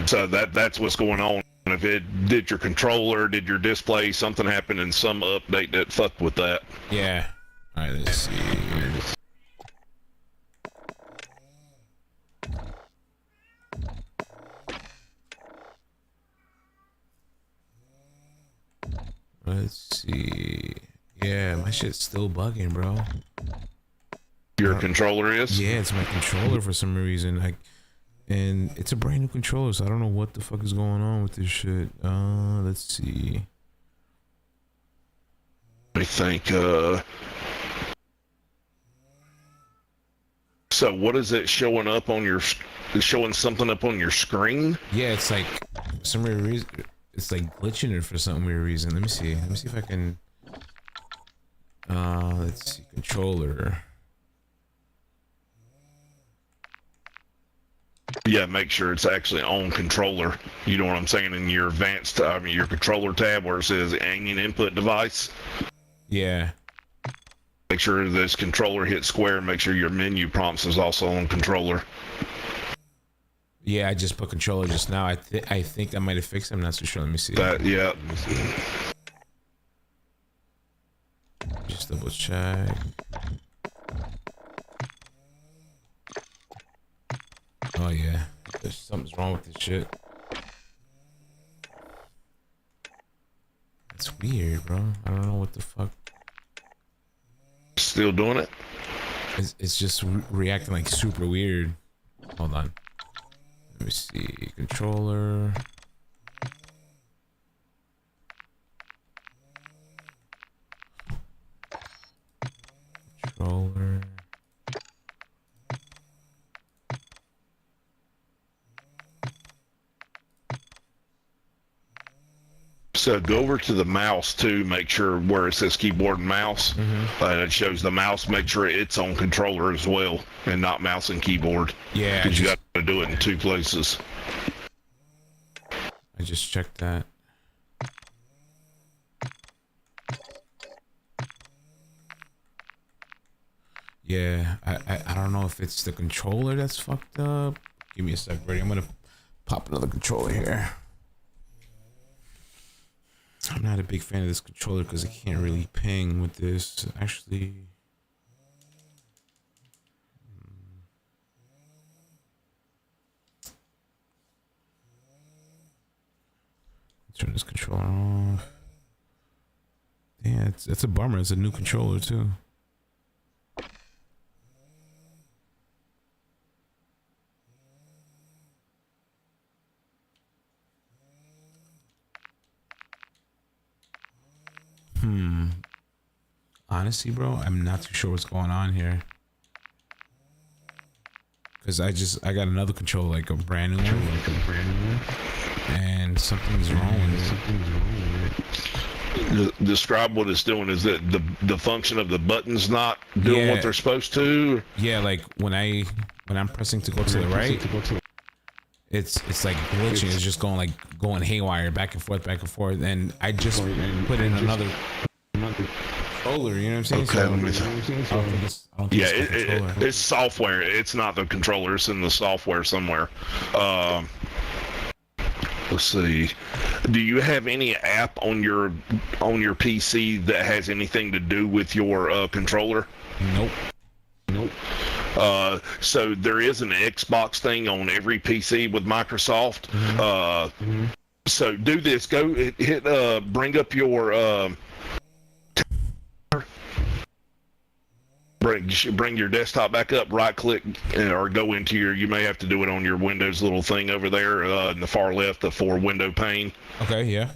So that's what's going on. If it did your controller, did your display, something happened in some update that fucked with that. Yeah. All right, let's see. Let's see. Yeah, my shit's still bugging, bro. Your controller is? Yeah, it's my controller for some reason. And it's a brand new controller, so I don't know what the fuck is going on with this shit. Let's see. I think, so what is it showing up on your, showing something up on your screen? Yeah, it's like, for some weird reason, it's like glitching it for some weird reason. Let me see if I can, let's see, controller. Yeah, make sure it's actually on controller. You know what I'm saying? In your advanced, your controller tab where it says Onion input device. Yeah. Make sure this controller hits square. Make sure your menu prompts is also on controller. Yeah, I just put controller just now. I think I might have fixed it. I'm not too sure. Let me see. Yeah. Just double check. Oh yeah, something's wrong with this shit. That's weird, bro. I don't know what the fuck. Still doing it? It's just reacting like super weird. Hold on. Let me see. Controller. Controller. So go over to the mouse too, make sure where it says keyboard and mouse, it shows the mouse, make sure it's on controller as well, and not mouse and keyboard. Yeah. Because you got to do it in two places. I just checked that. Yeah, I don't know if it's the controller that's fucked up. Give me a sec, buddy. I'm gonna pop another controller here. I'm not a big fan of this controller because I can't really ping with this. Actually, turn this controller off. Yeah, it's a bummer. It's a new controller too. Honestly, bro, I'm not too sure what's going on here. Cause I got another controller, like a brand new one, and something's wrong with it. Describe what it's doing. Is that the function of the buttons not doing what they're supposed to? Yeah, like when I'm pressing to go to the right, it's like glitching. It's just going haywire, back and forth. And I just put in another controller. You know what I'm saying? Okay, let me see. Yeah, it's software. It's not the controller. It's in the software somewhere. Let's see. Do you have any app on your PC that has anything to do with your controller? Nope. So there is an Xbox thing on every PC with Microsoft. So do this. Go hit. Bring up your. Bring your desktop back up, right click, or go into your, you may have to do it on your Windows little thing over there in the far left, the four window pane. Okay, yeah.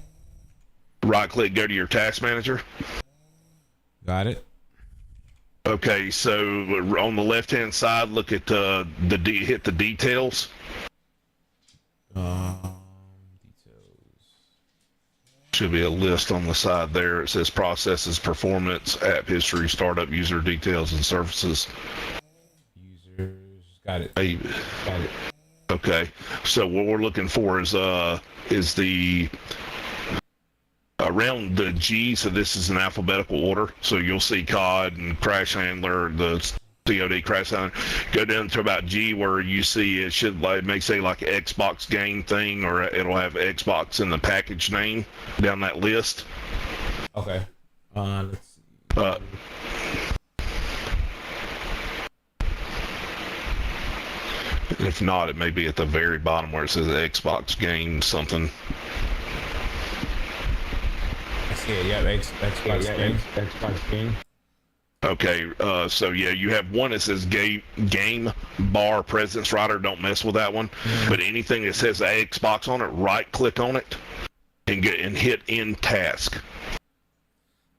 Right click, go to your task manager. Got it. Okay, so on the left hand side, look at hit the details. Should be a list on the side there. It says processes, performance, app history, startup, user details, and services. Users, got it. Got it. Okay, so what we're looking for is the around the G. So this is an alphabetical order. So you'll see COD and Crash Handler, the COD crash down. Go down to about G where you see it should like may say like Xbox game thing, or it'll have Xbox in the package name down that list. Okay. Let's see. If not, it may be at the very bottom where it says Xbox game something. I see it. Yeah, Xbox game. Xbox game. Okay, so yeah, you have one that says game bar presence writer. Don't mess with that one. But anything that says Xbox on it, right click on it and hit end task.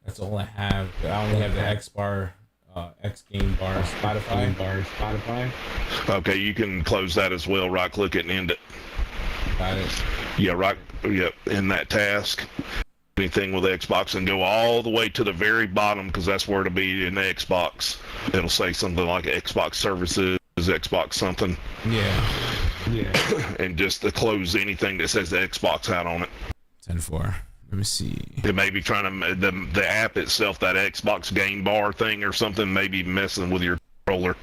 That's all I have. I only have the X bar, X game bar, Spotify. Okay, you can close that as well. Right click it and end it. Got it. Yeah, in that task. Anything with Xbox, and go all the way to the very bottom, because that's where it'll be in the Xbox. It'll say something like Xbox services, Xbox something. Yeah. And just to close anything that says the Xbox out on it. 10-4. Let me see. It may be trying to the app itself, that Xbox game bar thing or something, may be messing with your controller.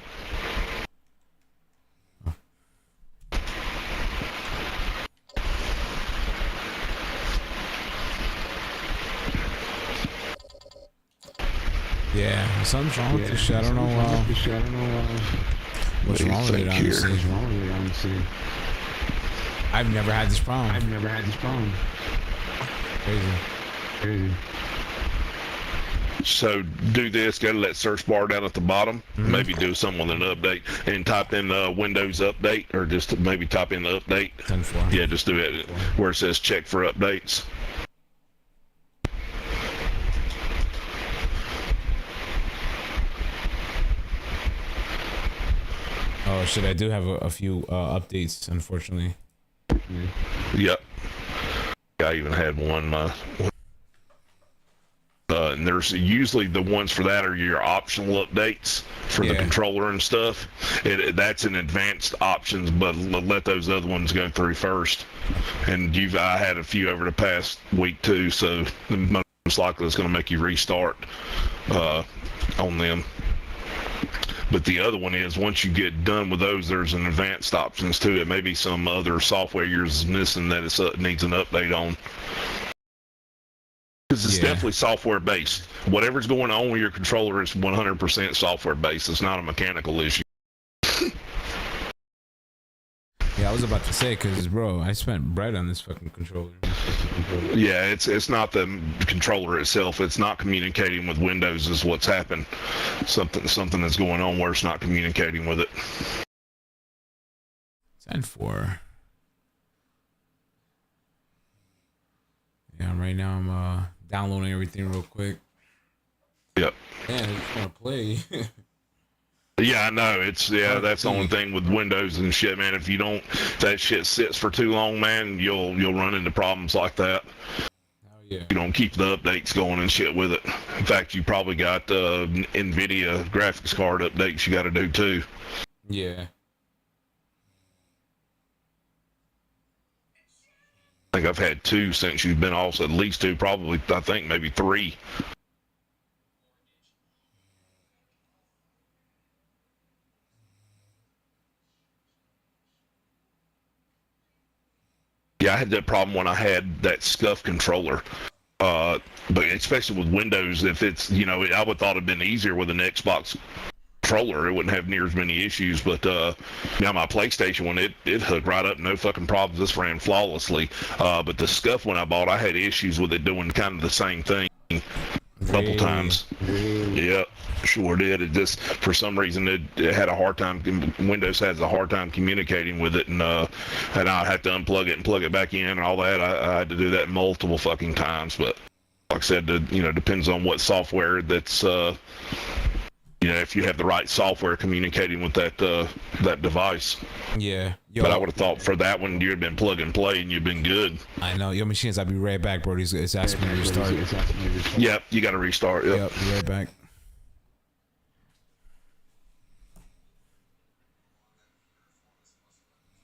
Yeah, something's wrong with this shit. I don't know what's wrong with it, honestly. I've never had this problem. Crazy. So do this, go to that search bar down at the bottom, maybe do something with an update, and type in Windows Update, or just maybe type in the update. 10-4. Yeah, just do it where it says check for updates. Oh shit, I do have a few updates, unfortunately. Yep. I even had one. And there's usually the ones for that are your optional updates for the controller and stuff. That's in advanced options, but let those other ones go through first. And I had a few over the past week too, so most likely it's going to make you restart on them. But the other one is, once you get done with those, there's an advanced options to it. Maybe some other software yours is missing that it needs an update on. Because it's definitely software based. Whatever's going on with your controller is 100% software based. It's not a mechanical issue. Yeah, I was about to say, because bro, I spent bread on this fucking controller. Yeah, it's not the controller itself. It's not communicating with Windows is what's happened. Something that's going on where it's not communicating with it. 10-4. Yeah, right now I'm downloading everything real quick. Yep. Yeah, it's gonna play. Yeah, I know. That's the only thing with Windows and shit, man. If that shit sits for too long, man, you'll run into problems like that. Oh yeah. You don't keep the updates going and shit with it. In fact, you probably got NVIDIA graphics card updates you got to do too. Yeah. I think I've had 2 since you've been off, so at least 2, probably, I think maybe 3. Yeah, I had that problem when I had that SCUF controller. But especially with Windows, if it's, I would have thought it'd been easier with an Xbox controller. It wouldn't have near as many issues. But my PlayStation one, it hooked right up, no fucking problems. This ran flawlessly. But the SCUF one I bought, I had issues with it doing kind of the same thing a couple times. Yeah, sure did. It just, for some reason, it had a hard time. Windows has a hard time communicating with it, and I had to unplug it and plug it back in and all that. I had to do that multiple fucking times. But like I said, depends on what software that's. If you have the right software communicating with that device. Yeah. Yo, but I would have thought for that one you'd been plug and play and you'd been good. I know. Yo, machines, I'll be right back, bro. It's asking me to restart. Yep, you got to restart. Yep, be right back.